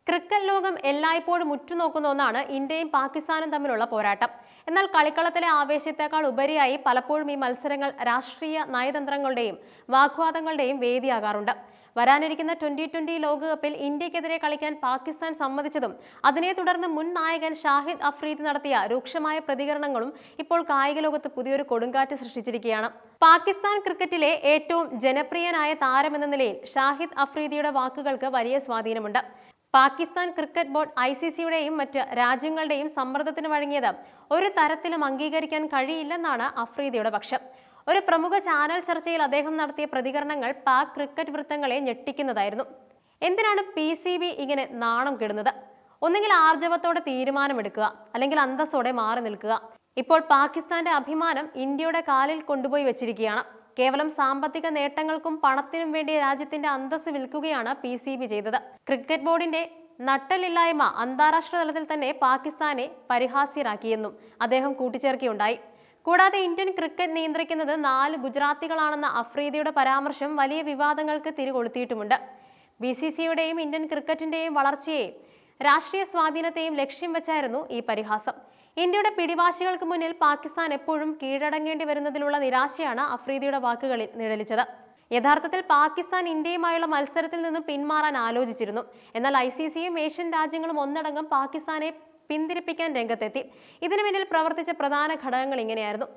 Cricket ലോകം എല്ലായ്പ്പോഴും ഉറ്റുനോക്കുന്ന ഒന്നാണ് ഇന്ത്യയും പാകിസ്ഥാനും തമ്മിലുള്ള പോരാട്ടം. എന്നാൽ കളിക്കളത്തിലെ ആവേശത്തെക്കാൾ ഉപരിയായി പലപ്പോഴും ഈ മത്സരങ്ങൾ രാഷ്ട്രീയ നയതന്ത്രങ്ങളുടെയും വാഗ്വാദങ്ങളുടെയും വേദിയാകാറുണ്ട്. വരാനിരിക്കുന്ന 2020 ലോകകപ്പിൽ ഇന്ത്യക്കെതിരെ കളിക്കാൻ പാകിസ്ഥാൻ സമ്മതിച്ചതും അതിനെ തുടർന്ന് മുൻ നായകൻ ഷാഹിദ് അഫ്രീദി നടത്തിയ രൂക്ഷമായ പ്രതികരണങ്ങളും ഇപ്പോൾ കായിക ലോകത്ത് പുതിയൊരു കൊടുങ്കാറ്റ് സൃഷ്ടിച്ചിരിക്കുകയാണ്. പാകിസ്ഥാൻ ക്രിക്കറ്റിലെ ഏറ്റവും ജനപ്രിയനായ താരമെന്ന നിലയിൽ ഷാഹിദ് അഫ്രീദിയുടെ വാക്കുകൾക്ക് വലിയ സ്വാധീനമുണ്ട്. പാകിസ്ഥാൻ ക്രിക്കറ്റ് ബോർഡ് ICCയുടെയും മറ്റ് രാജ്യങ്ങളുടെയും സമ്മർദ്ദത്തിന് വഴങ്ങിയത് ഒരു തരത്തിലും അംഗീകരിക്കാൻ കഴിയില്ലെന്നാണ് അഫ്രീദിയുടെ പക്ഷം. ഒരു പ്രമുഖ ചാനൽ ചർച്ചയിൽ അദ്ദേഹം നടത്തിയ പ്രതികരണങ്ങൾ പാക് ക്രിക്കറ്റ് വൃത്തങ്ങളെ ഞെട്ടിക്കുന്നതായിരുന്നു. എന്തിനാണ് PCB ഇങ്ങനെ നാണം കെടുന്നത്? ഒന്നുകിൽ ആർജവത്തോടെ തീരുമാനമെടുക്കുക, അല്ലെങ്കിൽ അന്തസ്സോടെ മാറി നിൽക്കുക. ഇപ്പോൾ പാകിസ്ഥാന്റെ അഭിമാനം ഇന്ത്യയുടെ കാലിൽ കൊണ്ടുപോയി വെച്ചിരിക്കുകയാണ്. കേവലം സാമ്പത്തിക നേട്ടങ്ങൾക്കും പണത്തിനും വേണ്ടി രാജ്യത്തിന്റെ അന്തസ്സ് വിൽക്കുകയാണ് PCB ചെയ്തത്. ക്രിക്കറ്റ് ബോർഡിന്റെ നട്ടലില്ലായ്മ അന്താരാഷ്ട്ര തലത്തിൽ തന്നെ പാകിസ്ഥാനെ പരിഹാസ്യരാക്കിയെന്നും അദ്ദേഹം കൂട്ടിച്ചേർക്കുകയുണ്ടായി. കൂടാതെ ഇന്ത്യൻ ക്രിക്കറ്റ് നിയന്ത്രിക്കുന്നത് 4 ഗുജറാത്തികളാണെന്ന അഫ്രീദിയുടെ പരാമർശം വലിയ വിവാദങ്ങൾക്ക് തിരികൊളുത്തിയിട്ടുമുണ്ട്. BCCയുടെയും ഇന്ത്യൻ ക്രിക്കറ്റിന്റെയും വളർച്ചയെയും രാഷ്ട്രീയ സ്വാധീനത്തെയും ലക്ഷ്യം വെച്ചായിരുന്നു ഈ പരിഹാസം. ഇന്ത്യയുടെ പിടിവാശികൾക്ക് മുന്നിൽ പാകിസ്ഥാൻ എപ്പോഴും കീഴടങ്ങേണ്ടി വരുന്നതിലുള്ള നിരാശയാണ് അഫ്രീദിയുടെ വാക്കുകളിൽ നിഴലിച്ചത്. യഥാർത്ഥത്തിൽ പാകിസ്ഥാൻ ഇന്ത്യയുമായുള്ള മത്സരത്തിൽ നിന്നും പിന്മാറാൻ ആലോചിച്ചിരുന്നു. എന്നാൽ ICCയും ഏഷ്യൻ രാജ്യങ്ങളും ഒന്നടങ്കം പാകിസ്ഥാനെ പിന്തിരിപ്പിക്കാൻ രംഗത്തെത്തി. ഇതിനു പിന്നിൽ പ്രവർത്തിച്ച പ്രധാന ഘടകങ്ങൾ ഇങ്ങനെയായിരുന്നു.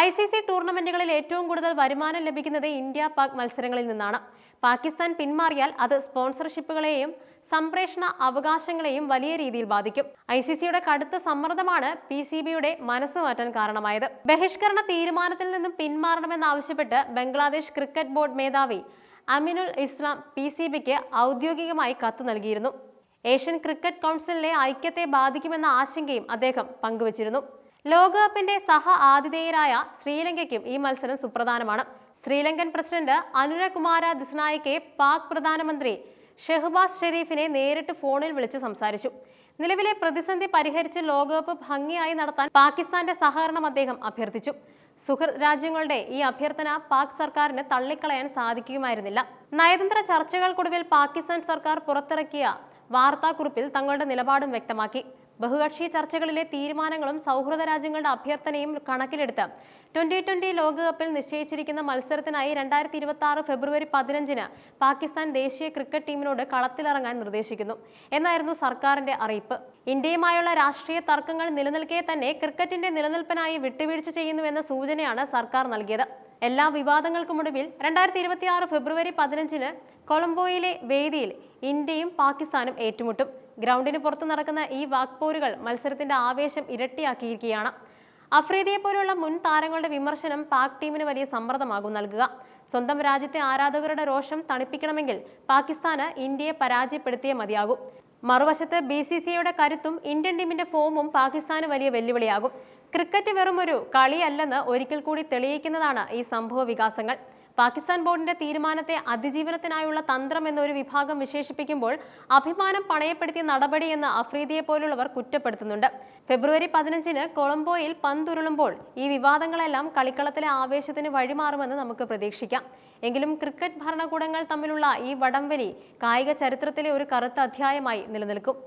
ICC ടൂർണമെന്റുകളിൽ ഏറ്റവും കൂടുതൽ വരുമാനം ലഭിക്കുന്നത് ഇന്ത്യ പാക് മത്സരങ്ങളിൽ നിന്നാണ്. പാകിസ്ഥാൻ പിന്മാറിയാൽ അത് സ്പോൺസർഷിപ്പുകളെയും സംപ്രേഷണ അവകാശങ്ങളെയും വലിയ രീതിയിൽ ബാധിക്കും. ICCയുടെ കടുത്ത സമ്മർദ്ദമാണ് PCBയുടെ മനസ്സ് മാറ്റാൻ കാരണമായത്. ബഹിഷ്കരണ തീരുമാനത്തിൽ നിന്നും പിന്മാറണമെന്നാവശ്യപ്പെട്ട് ബംഗ്ലാദേശ് ക്രിക്കറ്റ് ബോർഡ് മേധാവി അമിനുൽ ഇസ്ലാം PCBക്ക് ഔദ്യോഗികമായി കത്ത് നൽകിയിരുന്നു. ഏഷ്യൻ ക്രിക്കറ്റ് കൗൺസിലിലെ ഐക്യത്തെ ബാധിക്കുമെന്ന ആശങ്കയും അദ്ദേഹം പങ്കുവച്ചിരുന്നു. ലോകകപ്പിന്റെ സഹ ആതിഥേയരായ ശ്രീലങ്കയ്ക്കും ഈ മത്സരം സുപ്രധാനമാണ്. ശ്രീലങ്കൻ പ്രസിഡന്റ് അനുരകുമാര ദിസ്നായക്കെ പാക് പ്രധാനമന്ത്രി ഷെഹ്ബാസ് ഷെരീഫിനെ നേരിട്ട് ഫോണിൽ വിളിച്ച് സംസാരിച്ചു. നിലവിലെ പ്രതിസന്ധി പരിഹരിച്ച് ലോകകപ്പ് ഭംഗിയായി നടത്താൻ പാകിസ്ഥാന്റെ സഹകരണം അദ്ദേഹം അഭ്യർത്ഥിച്ചു. സുഹൃത്ത് രാജ്യങ്ങളുടെ ഈ അഭ്യർത്ഥന പാക് സർക്കാരിന് തള്ളിക്കളയാൻ സാധിക്കുമായിരുന്നില്ല. നയതന്ത്ര ചർച്ചകൾക്കൊടുവിൽ പാകിസ്ഥാൻ സർക്കാർ പുറത്തിറക്കിയ വാർത്താക്കുറിപ്പിൽ തങ്ങളുടെ നിലപാടും വ്യക്തമാക്കി. ബഹുകക്ഷി ചർച്ചകളിലെ തീരുമാനങ്ങളും സൗഹൃദ രാജ്യങ്ങളുടെ അഭ്യർത്ഥനയും കണക്കിലെടുത്ത് 2020 ലോകകപ്പിൽ നിശ്ചയിച്ചിരിക്കുന്ന മത്സരത്തിനായി 2026 ഫെബ്രുവരി 15-ന് പാകിസ്ഥാൻ ദേശീയ ക്രിക്കറ്റ് ടീമിനോട് കളത്തിലിറങ്ങാൻ നിർദ്ദേശിക്കുന്നു എന്നായിരുന്നു സർക്കാരിന്റെ അറിയിപ്പ്. ഇന്ത്യയുമായുള്ള രാഷ്ട്രീയ തർക്കങ്ങൾ നിലനിൽക്കെ തന്നെ ക്രിക്കറ്റിന്റെ നിലനിൽപ്പിനായി വിട്ടുവീഴ്ച ചെയ്യുന്നുവെന്ന സൂചനയാണ് സർക്കാർ നൽകിയത്. എല്ലാ വിവാദങ്ങൾക്കുമൊടുവിൽ 2026 ഫെബ്രുവരി 15-ന് കൊളംബോയിലെ വേദിയിൽ ഇന്ത്യയും പാകിസ്ഥാനും ഏറ്റുമുട്ടും. ഗ്രൗണ്ടിന് പുറത്ത് നടക്കുന്ന ഈ വാക്പോരുകൾ മത്സരത്തിന്റെ ആവേശം ഇരട്ടിയാക്കിയിരിക്കുകയാണ്. അഫ്രീദിയെ പോലുള്ള മുൻ താരങ്ങളുടെ വിമർശനം പാക് ടീമിന് വലിയ സമ്മർദ്ദമാകും നൽകുക. സ്വന്തം രാജ്യത്തെ ആരാധകരുടെ രോഷം തണിപ്പിക്കണമെങ്കിൽ പാകിസ്ഥാന് ഇന്ത്യയെ പരാജയപ്പെടുത്തിയേ മതിയാകും. മറുവശത്ത് BCCയുടെ കരുത്തും ഇന്ത്യൻ ടീമിന്റെ ഫോമും പാകിസ്ഥാന് വലിയ വെല്ലുവിളിയാകും. ക്രിക്കറ്റ് വെറുമൊരു കളിയല്ലെന്ന് ഒരിക്കൽ കൂടി തെളിയിക്കുന്നതാണ് ഈ സംഭവ വികാസങ്ങൾ. പാകിസ്ഥാൻ ബോർഡിന്റെ തീരുമാനത്തെ അതിജീവനത്തിനായുള്ള തന്ത്രം എന്നൊരു വിഭാഗം വിശേഷിപ്പിക്കുമ്പോൾ അഭിമാനം പണയപ്പെടുത്തിയ നടപടി എന്ന് അഫ്രീദിയെ പോലുള്ളവർ കുറ്റപ്പെടുത്തുന്നുണ്ട്. ഫെബ്രുവരി 15-ന് കൊളംബോയിൽ പന്തുരുളുമ്പോൾ ഈ വിവാദങ്ങളെല്ലാം കളിക്കളത്തിലെ ആവേശത്തിന് വഴിമാറുമെന്ന് നമുക്ക് പ്രതീക്ഷിക്കാം. എങ്കിലും ക്രിക്കറ്റ് ഭരണകൂടങ്ങൾ തമ്മിലുള്ള ഈ വടംവലി കായിക ചരിത്രത്തിലെ ഒരു കറുത്ത അധ്യായമായി നിലനിൽക്കും.